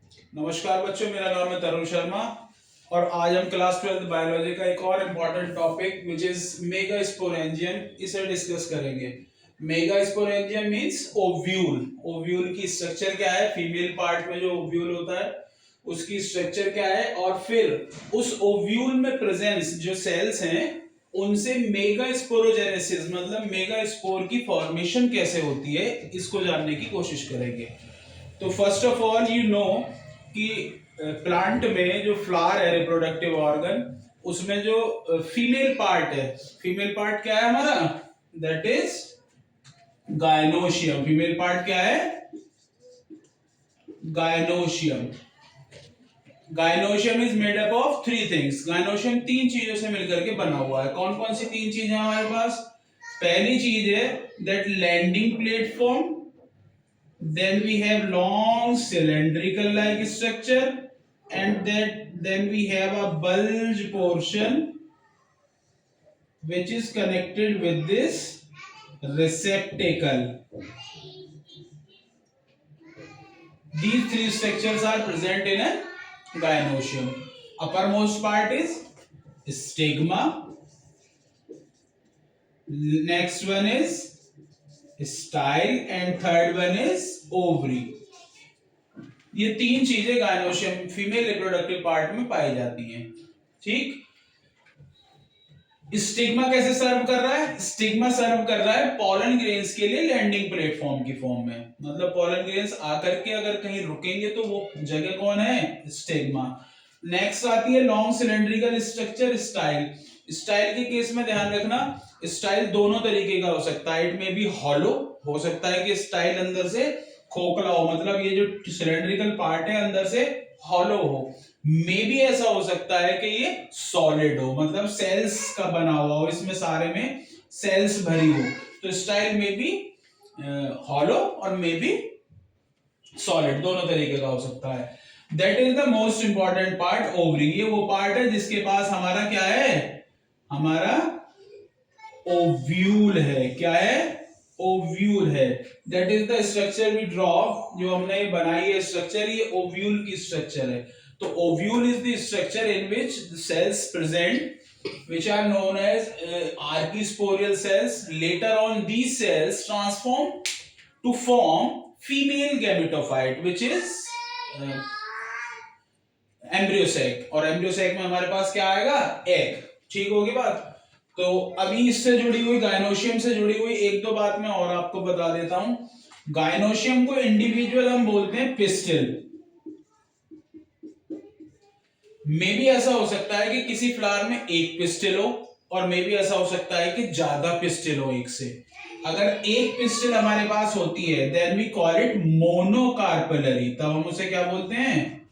नमस्कार बच्चों, मेरा नाम है तरुण शर्मा और आज हम क्लास 12 बायोलॉजी का एक और important topic which is megasporangium इसे डिस्कस करेंगे। Megasporangium means ovule. ओव्यूल की स्ट्रक्चर क्या है, फीमेल पार्ट में जो ओव्यूल होता है उसकी स्ट्रक्चर क्या है, और फिर उस ओव्यूल में प्रेजेंस जो सेल्स हैं उनसे मेगास्पोरोजेनेसिस मतलब मेगास्पोर की फॉर्मेशन कैसे होती है, इसको जानने की कोशिश करेंगे। तो first of all you know कि प्लांट में जो फ्लावर है, रिप्रोडक्टिव ऑर्गन, उसमें जो फीमेल पार्ट है, फीमेल पार्ट क्या है हमारा, that is gynoecium. Female part क्या है, gynoecium. Gynoecium is made up of three things. Gynoecium तीन चीजों से मिलकर के बना हुआ है। कौन कौन सी तीन चीजें हमारे पास? पहली चीज है that landing platform, then we have long cylindrical like structure, and then we have a bulge portion which is connected with this receptacle. These three structures are present in a gynoecium. Uppermost part is stigma, next one is style, and third one is ovary. ये तीन चीजें gynoecium female reproductive part में पाई जाती हैं। ठीक, stigma कैसे सर्व कर रहा है? स्टिग्मा सर्व कर रहा है पॉलन ग्रेन्स के लिए लैंडिंग प्लेटफॉर्म की फॉर्म में। मतलब पॉलन ग्रेन्स आकर के अगर कहीं रुकेंगे तो वो जगह कौन है? स्टिग्मा। नेक्स्ट आती है long cylindrical structure, style. Style के केस में ध्यान रखना, स्टाइल दोनों तरीके का हो सकता है। इट में भी हॉलो हो सकता है कि स्टाइल अंदर से खोखला हो, मतलब ये जो सिलेंड्रिकल पार्ट है अंदर से हॉलो हो। मे भी ऐसा हो सकता है कि ये सॉलिड हो, मतलब सेल्स का बना हुआ हो, इसमें सारे में सेल्स भरी हो। तो स्टाइल में भी हॉलो और मे भी सॉलिड, दोनों तरीके का हो सकता है। That is the most important part, ovary. ये वो पार्ट है जिसके पास हमारा क्या है, हमारा ओव्यूल है। क्या है? ओव्यूल है। That is the structure we draw, जो हमने बनाई है स्ट्रक्चर, ये ओव्यूल की स्ट्रक्चर है। तो ovule is the structure in which the cells present which are known as archisporial cells. Later on these cells transform to form female gametophyte which is embryo sac, और embryo sac में हमारे पास क्या आएगा? Egg. ठीक होगी बात। तो अभी इससे जुड़ी हुई, गायनोशियम से जुड़ी हुई एक दो बात मैं और आपको बता देता हूं। गायनोशियम को इंडिविजुअल हम बोलते हैं पिस्टिल। मे भी ऐसा हो सकता है कि किसी फ्लावर में एक पिस्टिल हो, और मे भी ऐसा हो सकता है कि ज्यादा पिस्टिल हो एक से। अगर एक पिस्टिल हमारे पास होती है then we call it monocarpellary. तब हम उसे क्या बोलते हैं?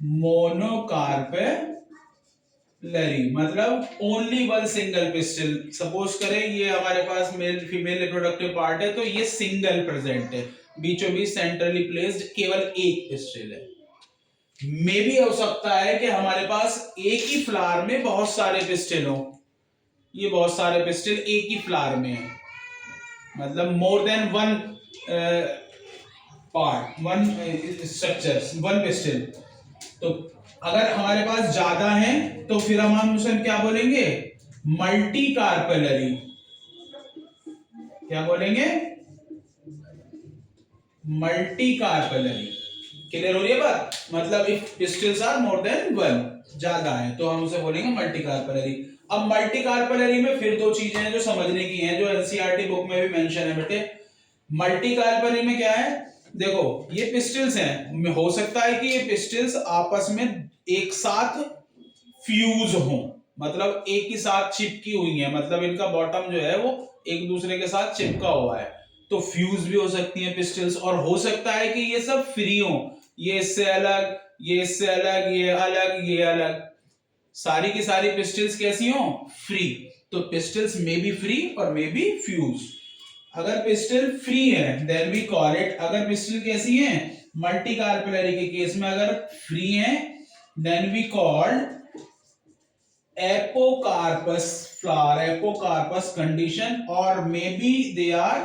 मोनोकार्पेलरी, मतलब only one single pistil. Suppose करें ये हमारे पास मेल फीमेल रिप्रोडक्टिव पार्ट है, तो ये सिंगल प्रेजेंट है, बीचों बीच सेंट्रली प्लेस्ड, केवल एक पिस्टिल है। मे भी हो सकता है कि हमारे पास एक ही फ्लावर में बहुत सारे पिस्टिल हो। ये बहुत सारे पिस्टिल एक ही फ्लावर में है, मतलब मोर than one part, one structure, one pistil. तो अगर हमारे पास ज्यादा है तो फिर हम उसे क्या बोलेंगे? Multi carpellary. क्या बोलेंगे? Multi carpellary. क्लियर हो रही है बात? मतलब if pistils are more than one, ज्यादा है, तो हम उसे बोलेंगे मल्टी कार्पेलरी। अब मल्टी कार्पेलरी में फिर दो चीजें हैं जो समझने की हैं, जो एनसीईआरटी बुक में भी मेंशन है बेटे। मल्टी कार्पेलरी में क्या है? देखो ये पिस्टिल्स हैं, हो सकता है कि ये पिस्टिल्स आपस में एक साथ फ्यूज हो, मतलब एक ही साथ चिपकी हुई है, मतलब इनका बॉटम जो है वो एक दूसरे के साथ चिपका हुआ है, तो फ्यूज भी हो सकती है पिस्टिल्स। और हो सकता है कि ये सब फ्री हो, ये इससे अलग, ये इससे अलग, ये अलग, ये अलग, सारी की सारी पिस्टिल्स कैसी हो? फ्री। तो पिस्टिल्स में बी फ्री और में बी फ्यूज। अगर पिस्टिल फ्री है देन वी कॉल इट, अगर पिस्टिल कैसी है? मल्टी कार्पेलरी के केस में अगर फ्री है then we called apocarpous flower, apocarpous condition, और may be they are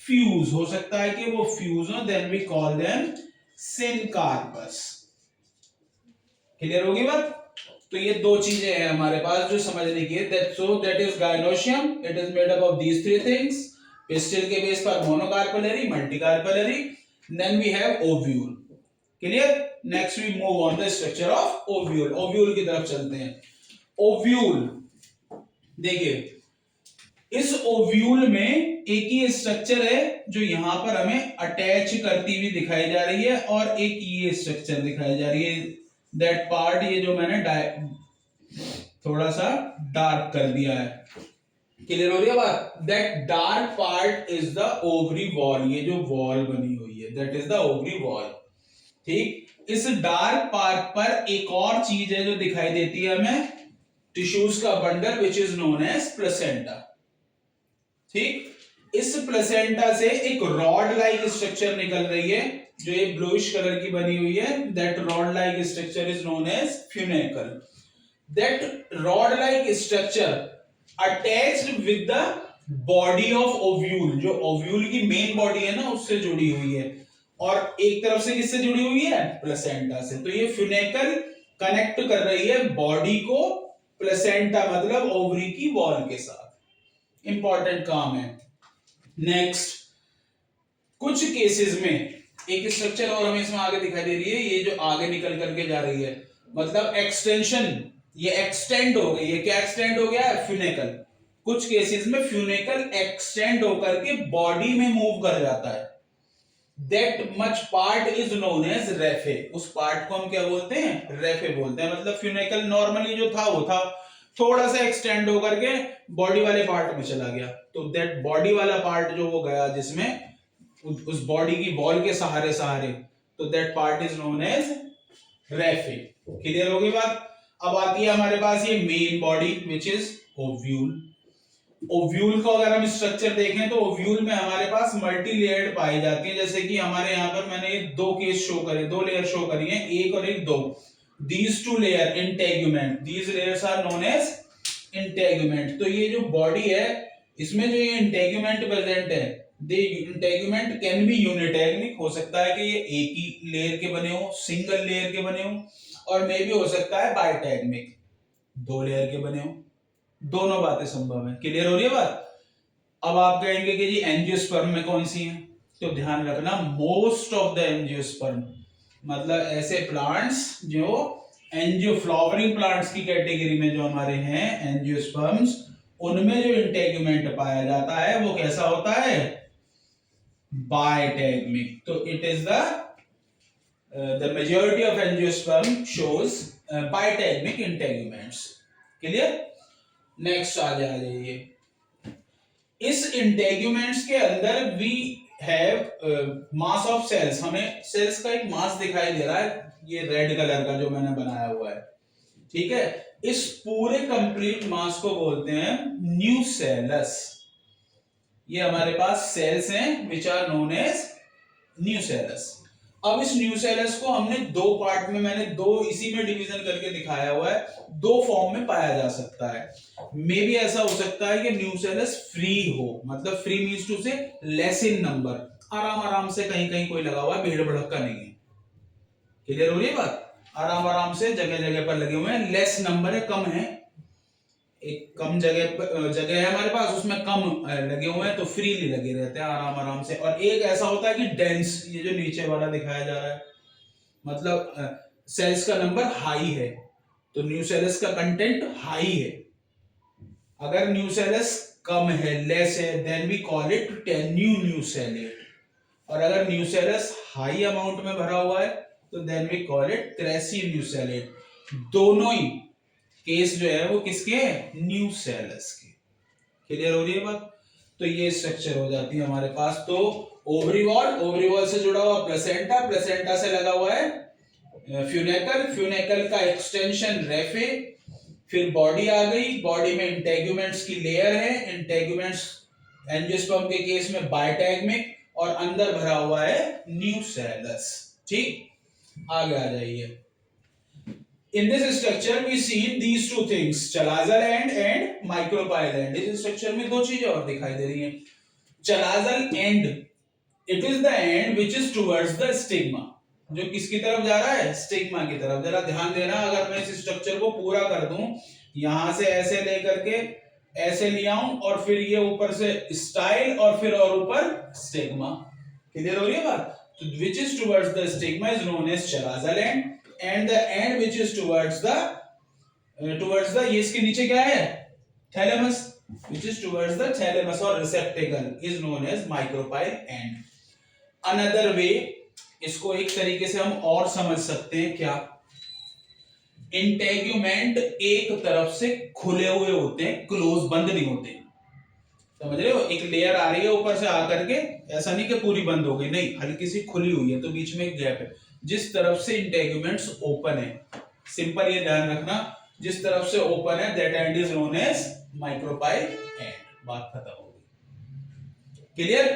fuse, हो सकता है कि वो फ्यूज हो, then we call them syncarpous. Clear होगी बात? तो ये दो चीजें हैं हमारे पास जो समझने की है। That is gynoecium, it is made up of these three things. Pistil के बेस पर monocarpellary, multicarpellary, then we have ovule. Clear? Next we move on the structure of ovule. Ovule की तरफ चलते हैं। ओव्यूल देखिए, इस ओव्यूल में एक ही स्ट्रक्चर है जो यहां पर हमें अटैच करती हुई दिखाई जा रही है, और एक ये स्ट्रक्चर दिखाई जा रही है। दैट पार्ट, ये जो मैंने थोड़ा सा डार्क कर दिया है। क्लियर हो रही है बात? That dark part is the ovary wall. ये जो वॉल बनी हुई है that is the ovary wall. ठीक, इस डार्क पार्ट पर एक और चीज है जो दिखाई देती है हमें, टिश्यूज का bundle which is known as placenta. ठीक, इस प्लेसेंटा से एक रॉड लाइक स्ट्रक्चर निकल रही है जो ये ब्लूइश कलर की बनी हुई है। That rod like structure is known as funicle. That rod like structure attached with the body of ovule. जो ओव्यूल की मेन बॉडी है ना, उससे जुड़ी हुई है, और एक तरफ से किससे जुड़ी हुई है? प्लेसेंटा से। तो ये फ्यूनिकल कनेक्ट कर रही है बॉडी को प्लेसेंटा मतलब ओवरी की वॉल के साथ। इंपॉर्टेंट काम है। नेक्स्ट, कुछ केसेस में एक स्ट्रक्चर और हमें इसमें आगे दिखाई दे रही है, ये जो आगे निकल करके जा रही है, मतलब एक्सटेंशन, ये एक्सटेंड हो गई है। क्या एक्सटेंड हो गया है? फ्यूनिकल। कुछ केसेस में फ्यूनिकल एक्सटेंड होकर के बॉडी में मूव कर जाता है। That much part is known as raphe. उस पार्ट को हम क्या बोलते हैं? रेफे बोलते हैं। मतलब फ्यूनिकल नॉर्मली जो था वो था, थोड़ा सा एक्सटेंड होकर के बॉडी वाले पार्ट में चला गया, तो दैट बॉडी वाला पार्ट जो वो गया जिसमें उस बॉडी की वॉल के सहारे सहारे, तो that part is known as raphe. Clear होगी बात? अब आती है हमारे पास ये main body which is ovule. Ovule को अगर हम स्ट्रक्चर देखें तो ओव्यूल में हमारे पास मल्टी लेयर्ड पाई जाती है। जैसे कि हमारे यहाँ पर मैंने दो केस शो करे, दो लेयर शो करी है, एक और एक दो। These two layer integument, these layers are known as integument। तो ये जो बॉडी है इसमें जो ये integument प्रेजेंट है, the integument can be unitagmic। हो सकता है कि ये एक ही लेयर के बने हो, सिंगल लेयर के बने हो, और मे भी हो सकता है बाइटैगमिक, दो लेयर के बने हो। दोनों बातें संभव है। क्लियर हो रही है बात? अब आप कहेंगे कि जी एंजियोस्पर्म में कौन सी है, तो ध्यान रखना मोस्ट ऑफ द एंजियोस्पर्म, मतलब ऐसे प्लांट्स जो एंजियो फ्लावरिंग प्लांट्स की कैटेगरी में जो हमारे हैं एंजियोस्पर्म्स, उनमें जो इंटेगुमेंट पाया जाता है वो कैसा होता है? बाइटैगमिक। तो it is the majority of angiosperm shows bitegmic integuments. Clear? Next आ जाइए। इस इंटेगुमेंट्स के अंदर we have mass of cells. हमें सेल्स का एक मास दिखाई दे रहा है, ये रेड कलर का जो मैंने बनाया हुआ है। ठीक है, इस पूरे कंप्लीट मास को बोलते हैं न्यूसेलस। ये हमारे पास सेल्स हैं which are known as nucellus. अब इस न्यूसेलस को हमने दो पार्ट में, मैंने दो इसी में डिवीजन करके दिखाया हुआ है, दो फॉर्म में पाया जा सकता है। मे भी ऐसा हो सकता है कि न्यूसेलस फ्री हो, मतलब फ्री मींस टू से लेस इन नंबर, आराम आराम से कहीं कहीं कोई लगा हुआ है, भीड़ भड़का नहीं है। क्लियर हो रही है बात? आराम आराम से जगह जगह पर लगे हुए हैं, लेस नंबर है, कम है, एक कम जगह है हमारे पास, उसमें कम लगे हुए हैं, तो फ्रीली लगे रहते हैं आराम आराम से। और एक ऐसा होता है कि डेंस, ये जो नीचे वाला दिखाया जा रहा है, मतलब सेल्स का नंबर हाई है, तो न्यूसेलस का कंटेंट हाई है। अगर न्यूसेलस कम है, लेस है, देन वी कॉल इट टेन्यू न्यूसेलेट। और अगर न्यूसेलस हाई अमाउंट में भरा हुआ है तो then we call it crassinucellate. दोनों ही केस जो है वो किसके हैं? न्यूसेलस के। क्लियर हो रही है बात? तो ये स्ट्रक्चर हो जाती है हमारे पास। तो ओवरी वॉल से जुड़ा हुआ प्लेसेंटा, प्लेसेंटा से लगा हुआ है फ्यूनिकल, फ्यूनिकल का एक्सटेंशन रेफे, फिर बॉडी आ गई, बॉडी में इंटेगुमेंट्स की लेयर है, इंटेगुमेंट्स एंजियोस्पर्म के केस में बाइटैगमिक, और अंदर भरा हुआ है न्यूसेलस। ठीक, आगे आ जाइए। In this structure we see these two things, chalazal end and micropyle end। इस स्ट्रक्चर में दो चीजें और दिखाई दे रही हैं। chalazal end, it is the end which is towards the stigma। जो किसकी तरफ जा रहा है, स्टिग्मा की तरफ। जरा ध्यान देना, अगर मैं इस स्ट्रक्चर को पूरा कर दूं, यहां से ऐसे लेकर के ऐसे ले आऊं और फिर ये ऊपर से स्टाइल और फिर और ऊपर स्टिग्मा। क्लियर हो रही है बात? तो which is towards the stigma is known as chalaza end and the end which is towards the ये इसके नीचे क्या है, thalamus, which is towards the thalamus or receptacle is known as micropyle end. Another way, इसको एक तरीके से हम और समझ सकते हैं क्या, इंटेग्यूमेंट एक तरफ से खुले हुए होते हैं, क्लोज बंद नहीं होते। समझ रहे हो? एक लेयर आ रही है ऊपर से आकर के, ऐसा नहीं कि पूरी बंद हो गई, नहीं, हल्की सी खुली हुई है, तो बीच में एक गैप है। जिस तरफ से इंटेग्यूमेंट्स ओपन है, सिंपल ये ध्यान रखना, जिस तरफ से ओपन है that end is known as micropyle end. बात खत्म हो गई। क्लियर?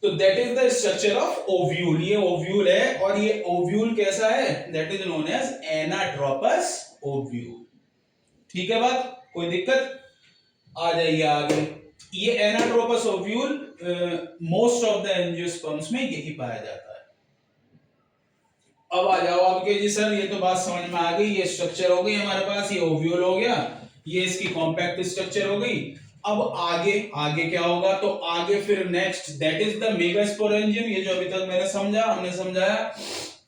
तो that is the structure of ovule. ये ओव्यूल है और ये ओव्यूल कैसा है, that is known as anatropous ovule. ठीक है बात? कोई दिक्कत? आ जाइए आगे। ये anatropous ovule most of the angiosperms में यही पाया जाता है। अब आ जाओ आपके, जी सर ये तो बात समझ में आ गई, ये स्ट्रक्चर हो गई हमारे पास, ये ओव्यूल हो गया, ये इसकी कॉम्पैक्ट स्ट्रक्चर हो गई। अब आगे आगे क्या होगा, तो आगे फिर next that is the megasporangium. ये जो अभी तक हमने समझाया।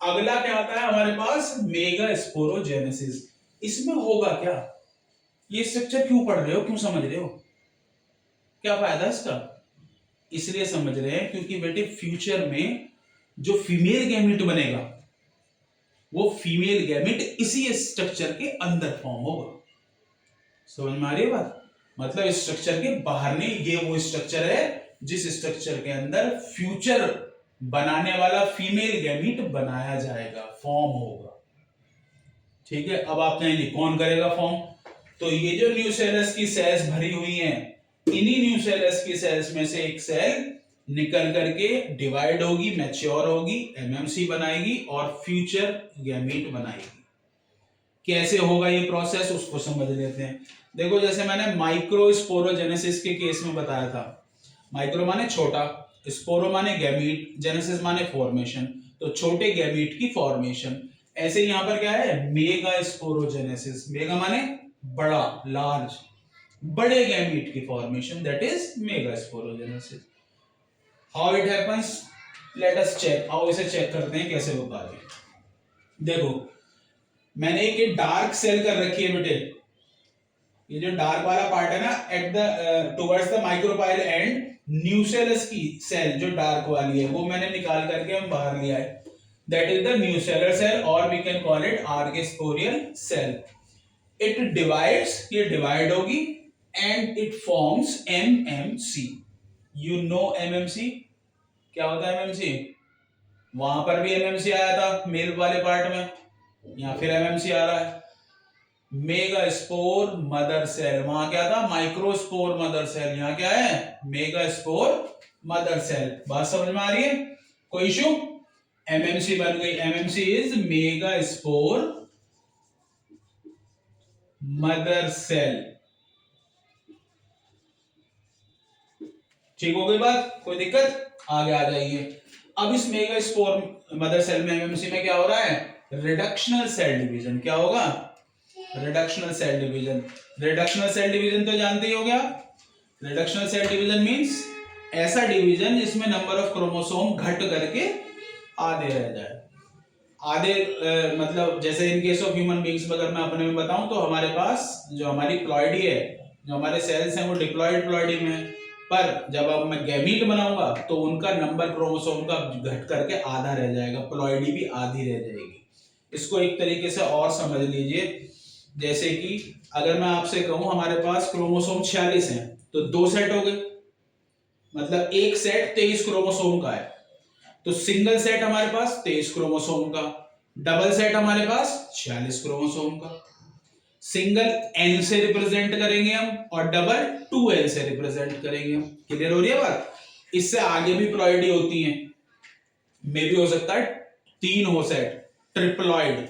अगला क्या आता है हमारे पास, मेगास्पोरोजेनेसिस। इसमें होगा क्या, ये स्ट्रक्चर क्यों पढ़ रहे हो, क्यों समझ रहे हो, क्या फायदा इसका? इसलिए समझ रहे हैं क्योंकि बेटे फ्यूचर में जो फीमेल गैमेट बनेगा वो फीमेल गैमेट इसी स्ट्रक्चर के अंदर फॉर्म होगा। समझ में आ रही है बात? मतलब इस स्ट्रक्चर के बाहर नहीं, ये वो स्ट्रक्चर है जिस स्ट्रक्चर के अंदर फ्यूचर बनाने वाला फीमेल गैमेट बनाया जाएगा, फॉर्म होगा। ठीक है? अब आप कहेंगे कौन करेगा फॉर्म, तो ये जो न्यूसेलस की सेल्स भरी हुई हैं, इन्हीं न्यूसेलस की सेल्स में से एक सेल निकल करके डिवाइड होगी, मैच्योर होगी, एमएमसी बनाएगी और फ्यूचर गैमीट बनाएगी। कैसे होगा ये प्रोसेस, उसको समझ लेते हैं। देखो जैसे मैंने माइक्रोस्पोरोजेनेसिस के केस में बताया था, माइक्रो माने छोटा, स्पोरो माने गैमीट, जेनेसिस माने फॉर्मेशन, तो छोटे गैमीट की फॉर्मेशन। ऐसे यहां पर क्या है, मेगा स्पोरोजेनेसिस, मेगा माने बड़ा, लार्ज, बड़े गैमीट की formation, that is mega sporogenesis. How it happens, let us check. आओ इसे चेक करते हैं कैसे होता है। देखो मैंने एक डार्क सेल कर रखी है बेटे, ये जो डार्क वाला पार्ट है ना, at the towards the micropyle and, nucellus की सेल जो डार्क वाली है वो मैंने निकाल करके हम बाहर लिया है, that is the nucellar cell और we can call it archesporial cell. It divides, ये डिवाइड होगी and it forms MMC. You know MMC क्या होता है? एमएमसी, वहां पर भी एमएमसी आया था मेल वाले पार्ट में, यहां फिर एमएमसी आ रहा है। मेगा स्पोर मदर सेल, वहां क्या था, माइक्रोस्पोर मदर सेल, यहां क्या है, मेगा स्पोर मदर सेल। बात समझ में आ रही है? कोई इशू? एमएमसी बन गई, MMC is mega spore mother cell. ठीक हो गई बात? कोई दिक्कत? आगे आ जाइए। अब इस मेगा स्पोर मदर सेल में, एमएमसी में क्या हो रहा है, रिडक्शनल सेल डिवीजन। क्या होगा? Reductional cell division. Reductional cell division तो जानते ही हो गया। रिडक्शनल सेल डिवीजन मींस ऐसा डिवीजन जिसमें नंबर ऑफ क्रोमोसोम घट करके आधे रह जाए। आधे मतलब जैसे in case of human beings में अगर मैं अपने में बताऊं तो हमारे पास जो हमारी प्लॉइडी है, जो हमारे सेल्स हैं वो डिप्लॉइड प्लॉइडी में है, पर जब अब मैं गैमीट बनाऊंगा तो उनका नंबर क्रोमोसोम का घट करके आधा रह जाएगा, प्लॉइडी भी आधी रह जाएगी। इसको एक तरीके से और समझ लीजिए, जैसे कि अगर मैं आपसे कहूं हमारे पास क्रोमोसोम 46 हैं तो 2 सेट हो गए, मतलब एक सेट 23 क्रोमोसोम का है, तो सिंगल सेट हमारे पास 23 क्रोमोसोम का, डबल सेट हमारे पास 46 क्रोमोसोम का। सिंगल n से रिप्रेजेंट करेंगे हम और डबल 2n से रिप्रेजेंट करेंगे हम। क्लियर हो रही है बात? इससे आगे भी प्लॉइडी होती हैं, मे भी हो सकता है 3 हो सेट, ट्रिप्लॉइड,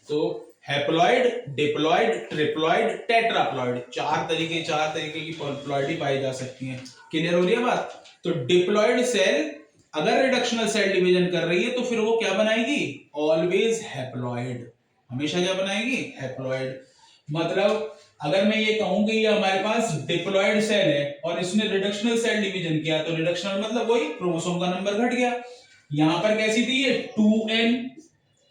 तो हैप्लॉइड, डिप्लॉइड, ट्रिप्लॉइड, टेट्राप्लॉइड, चार तरीके की प्लॉइडी पाई जा सकती हैं। क्लियर हो रही है बात? तो डिप्लॉइड सेल अगर रिडक्शनल सेल डिवीजन कर रही है तो फिर वो क्या बनाएगी, ऑलवेज हैप्लॉइड, हमेशा क्या बनाएगी, हैप्लॉइड। मतलब अगर मैं ये कहूं कि ये हमारे पास डिप्लॉइड सेल है और इसने रिडक्शनल सेल डिवीजन किया, तो रिडक्शनल मतलब वही क्रोमोसोम का नंबर घट गया। यहां पर कैसी थी ये 2n,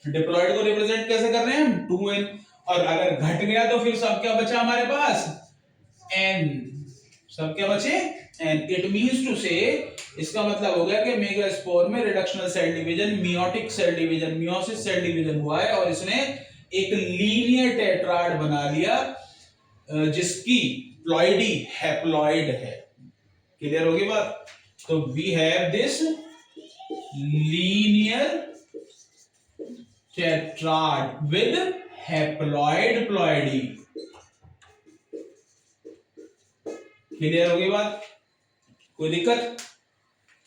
डिप्लॉइड को रिप्रेजेंट कैसे कर रहे हैं हम, 2n, और अगर घट गया तो फिर सब क्या बचा हमारे पास, n, सब क्या बचे, n। इट मींस टू से, इसका मतलब हो गया कि मेगास्पोर में reductional cell division, meiotic cell division, meiosis cell division हुआ है और इसने एक लीनियर टेट्राड बना लिया जिसकी प्लॉइडी हैप्लॉइड है। क्लियर होगी बात? तो we have this linear tetrad with haploid ploidy. Clear होगी बात? कोई दिक्कत?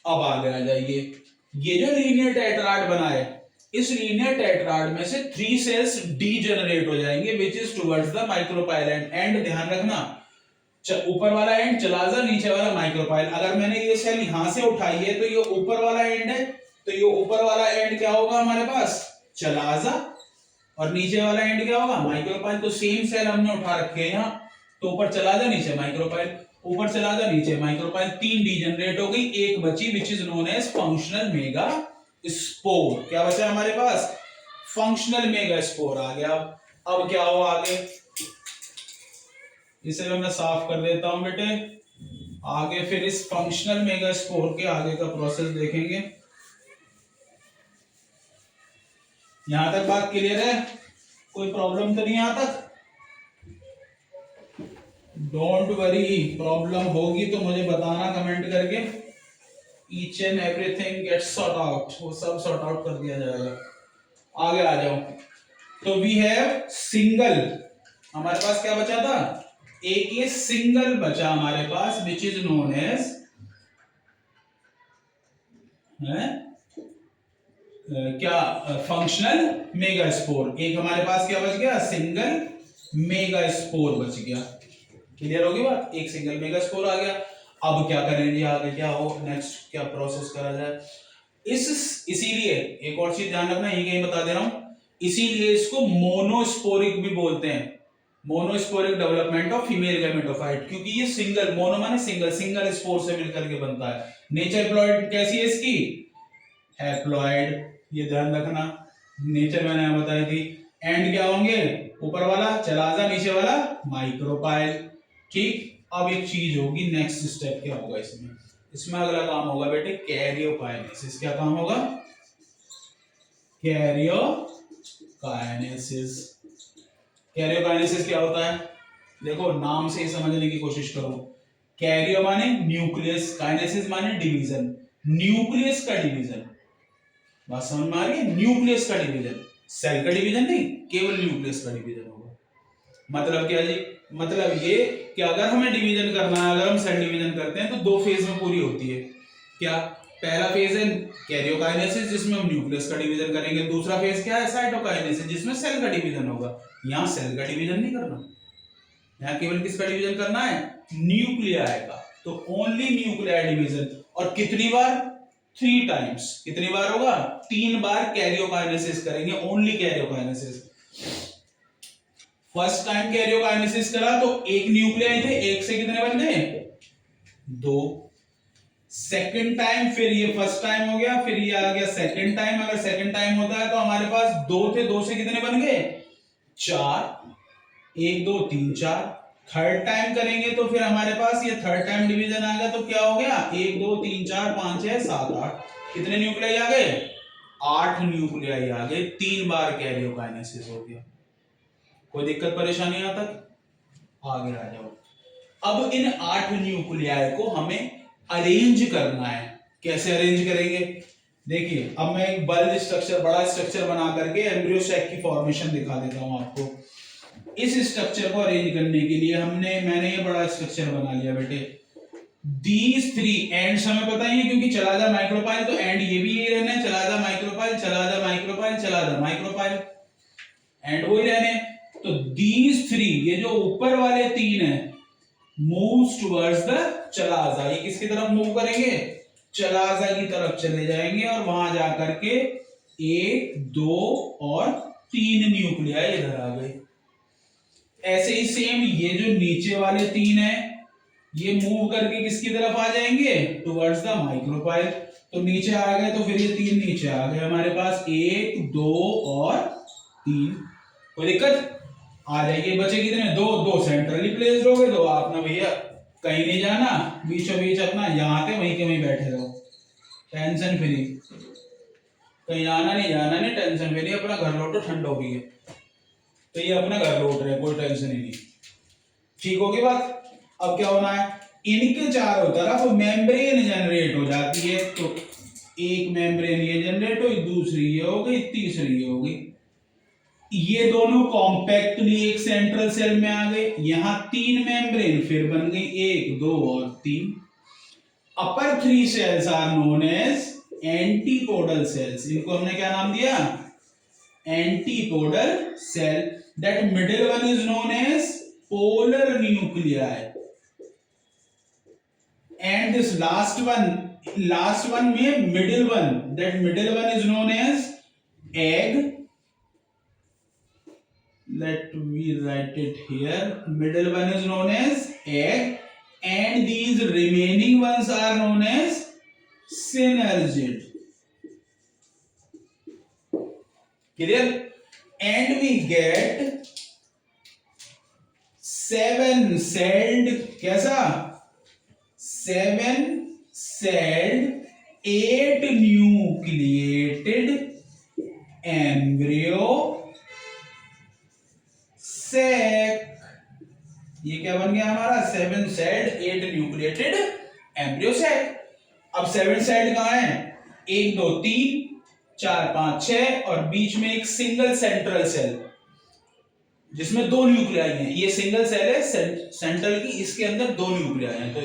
अब आगे आ जाइए, ये जो लीनियर टेट्राड बना है, इस लीनियर टेट्राड में से 3 सेल्स डीजेनरेट हो जाएंगे which is towards the micropyle and ध्यान रखना, ऊपर वाला एंड चला जा, नीचे वाला माइक्रोपाइल। अगर मैंने ये सेल यहां से उठाई है तो ये ऊपर वाला एंड है, तो ये ऊपर वाला एंड क्या होगा हमारे पास, चला जा, और नीचे वाला एंड क्या होगा, माइक्रोपाइल। तो सेम सेल हमने उठा रखे हैं यहाँ, तो ऊपर चला जा, नीचे माइक्रोपाइल, ऊपर चला जा, नीचे माइक्रोपाइल, 3 डीजेनरेट हो गई, एक बची which is known as functional mega spore. क्या बचा हमारे पास, फंक्शनल मेगा स्पोर आ गया। अब क्या हो आगे, इसे मैं साफ कर देता हूं बेटे। आगे फिर इस फंक्शनल मेगा स्पोर के आगे का प्रोसेस देखेंगे। यहां तक बात क्लियर है? कोई प्रॉब्लम तो नहीं यहां तक? डोंट वरी, प्रॉब्लम होगी तो मुझे बताना कमेंट करके। Each and everything gets sort out, वो सब सॉर्ट आउट कर दिया जाएगा। आगे आ जाओ। तो वी हैव सिंगल, हमारे पास क्या बचा था, एक ये सिंगल बचा हमारे पास विच इज नोन एज क्या, फंक्शनल मेगा स्पोर। एक हमारे पास क्या बच गया, सिंगल मेगा स्पोर बच गया। क्लियर होगी बात? एक सिंगल मेगा स्पोर आ गया। अब क्या करेंगे आगे, क्या हो नेक्स्ट, क्या प्रोसेस करा जाए, इसीलिए एक और चीज ध्यान रखना, ये कहीं बता दे रहा हूं, इसीलिए इसको मोनोस्पोरिक भी बोलते हैं, monosporic development of female gametophyte, क्योंकि ये सिंगल, मोनो माने सिंगल, सिंगल स्पोर से मिलकर के बनता है। नेचर प्लॉइड कैसी है इसकी, हैप्लॉइड, ये ध्यान रखना, नेचर मैंने बताई थी। एंड क्या होंगे, ऊपर वाला चला जा, नीचे वाला माइक्रोपाइल। ठीक, अब एक चीज होगी, नेक्स्ट स्टेप क्या होगा इसमें, इसमें अगला काम होगा बेटे कैरियोकाइनेसिस। क्या काम होगा, कैरियोकाइनेसिस। कैरियोकाइनेसिस क्या होता है, देखो नाम से ही समझने की कोशिश करो। कैरियो माने न्यूक्लियस, काइनेसिस माने डिवीजन, न्यूक्लियस का डिवीजन। बात समझ में आ रही है? न्यूक्लियस का डिवीजन, सेल का डिवीजन नहीं, केवल न्यूक्लियस का डिवीजन होगा। मतलब क्या जी, मतलब ये कि अगर हमें डिवीजन करना है, अगर हम सेल डिवीजन करते हैं तो 2 फेज में पूरी होती है। क्या, पहला फेज है कैरियोकाइनेसिस जिसमें हम न्यूक्लियस का डिवीजन करेंगे, दूसरा फेज क्या है, साइटोकाइनेसिस जिसमें सेल का डिवीजन होगा। यहाँ सेल का डिवीजन नहीं करना, यहाँ केवल किसका डिवीजन करना है, न्यूक्लियाई का। तो ओनली न्यूक्लियाई डिवीजन, और कितनी बार, 3 टाइम्स। कितनी बार होगा, 3 बार कैरियोकाइनेसिस करेंगे, only karyokinesis. First time karyokinesis करा तो एक न्यूक्लियाई थे, एक से कितने बन गए, 2। सेकंड टाइम, फिर ये फर्स्ट टाइम हो गया, फिर ये आ गया सेकंड टाइम। अगर सेकंड टाइम होता है तो हमारे पास 2 थे, 2 से कितने बन गए, 4, 1 2 3 4। थर्ड टाइम करेंगे तो फिर हमारे पास ये थर्ड टाइम डिवीजन आ गया, तो क्या हो गया, 1 2 3 4 5 6 7 8, कितने न्यूक्लियाई आ गए, 8 न्यूक्लियाई आ गए। 3 बार कैरियोकाइनेसिस हो गया। कोई दिक्कत परेशानी यहाँ तक? आगे आ जाओ। अब इन 8 न्यूक्लियाई को हमें अरेंज करना है। कैसे अरेंज करेंगे, देखिए अब मैं एक बल्क स्ट्रक्चर, बड़ा स्ट्रक्चर बना करके एम्ब्रियो सैक की फॉर्मेशन दिखा देता हूं आपको। इस स्ट्रक्चर को अरेंज करने के लिए मैंने ये बड़ा स्ट्रक्चर बना लिया बेटे। These 3 एंड्स हमें पता ही है, क्योंकि चला जा माइक्रोपाइल, तो एंड ये भी यही रहना है, चला जा माइक्रोपाइल, चला जा माइक्रोपाइल, चला जा माइक्रोपाइल, एंड वही रहने। तो these 3, ये जो ऊपर वाले 3 है, moves towards the चला जा, ये किसकी तरफ मूव करेंगे, चलाजा की तरफ चले जाएंगे और वहां जाकर के 1, 2 और 3 न्यूक्लियाई इधर आ गए। ऐसे ही सेम ये जो नीचे वाले 3 है ये मूव करके किसकी तरफ आ जाएंगे, टुवर्ड्स द माइक्रोपाइल। तो नीचे आ गए तो फिर ये 3 नीचे आ गए हमारे पास, 1, 2 और 3। कोई दिक्कत? आ जाइए। बचे कितने, 2 2 सेंट्रली प्लेस्ड हो गए। तो आपने भैया कहीं नहीं जाना, बीचों बीच अपना यहाँ के वहीं के वहीं बैठे रहो, टेंशन फ्री, कहीं आना नहीं जाना नहीं, टेंशन फ्री, अपना घर लौटो ठंड हो गई है। तो ये अपना घर लौट रहे, कोई टेंशन ही नहीं। ठीक होगी बात? अब क्या होना है, इनके चारों तरफ मेम्ब्रेन जनरेट हो जाती है। तो एक मेम्ब्रेन ये जनरेट हुई, दूसरी ये हो गई, तीसरी ये हो गई। ये दोनों कॉम्पैक्टली एक सेंट्रल सेल में आ गए। यहां 3 मेम्ब्रेन फिर बन गई, 1, 2 और 3। Upper 3 cells are known as antipodal cells. इनको हमने क्या नाम दिया, antipodal cell. That middle one is known as polar nuclei and this last one में middle one, that middle one is known as egg. Let me write it here. Middle one is known as egg and these remaining ones are known as synergid. Clear? And we get 7-celled कैसा, 7-celled 8-nucleated embryo sac। ये क्या बन गया हमारा, 7-celled 8-nucleated embryo sac। अब 7-celled कहाँ है, 1, 2, 3, 4, 5, 6 और बीच में एक सिंगल सेंट्रल सेल जिसमें 2 न्यूक्लियाई हैं। ये सिंगल सेल है सेंट्रल की, इसके अंदर 2 न्यूक्लियाई हैं। तो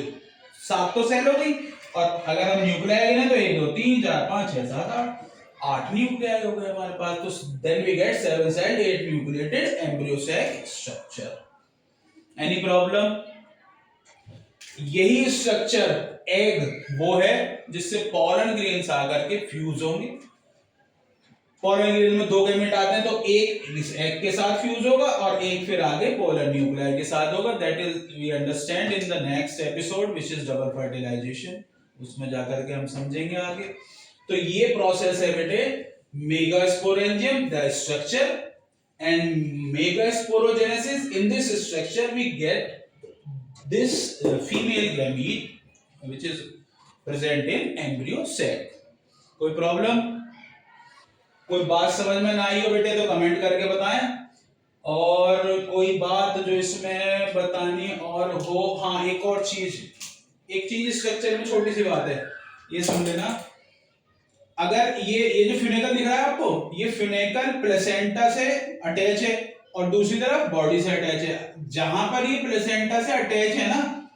7 तो सेल हो गई, और अगर हम न्यूक्लियाई गिने तो 1, 2, 3, 4, 5, 6, 7, 8 न्यूक्लियाई हो गए हमारे पास। तो then we get 7-celled 8-nucleated embryo sac structure. Any problem? यही स्ट्रक्चर एग वो है जिससे पॉलन ग्रेन्स आकर के फ्यूज होंगे। पोलर ग्रेन में 2 गैमेट आते हैं, तो एक इस एग के साथ फ्यूज होगा और एक फिर आगे पोलर न्यूक्लियाई के साथ होगा। That is we understand in the next episode which is double fertilization. उसमें जाकर के हम समझेंगे आगे। तो ये प्रोसेस है बेटे megasporangium, the structure and megasporogenesis. In this structure we get this female gamete which is present in embryo sac. कोई प्रॉब्लम? कोई बात समझ में ना आई हो बेटे तो कमेंट करके बताएं। और कोई बात जो इसमें बतानी और हो, हाँ एक और चीज, एक चीज स्ट्रक्चर में छोटी सी बात है, ये सुन लेना। अगर ये जो फिनेकल दिख रहा है आपको, ये फिनेकल प्लेसेंटा से अटैच है और दूसरी तरफ बॉडी से अटैच है। जहां पर ये प्लेसेंटा से अटैच है ना,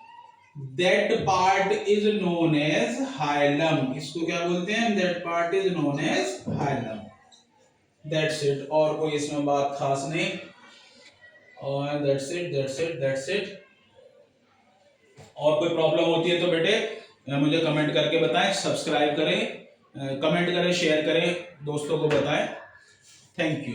that part is known as hilum. इसको क्या बोलते हैं, that part is known as hilum. That's it, और कोई इसमें बात खास नहीं। और दैट्स इट। और कोई प्रॉब्लम होती है तो बेटे मुझे कमेंट करके बताएं, सब्सक्राइब करें, कमेंट करें, शेयर करें, दोस्तों को बताएं। Thank you.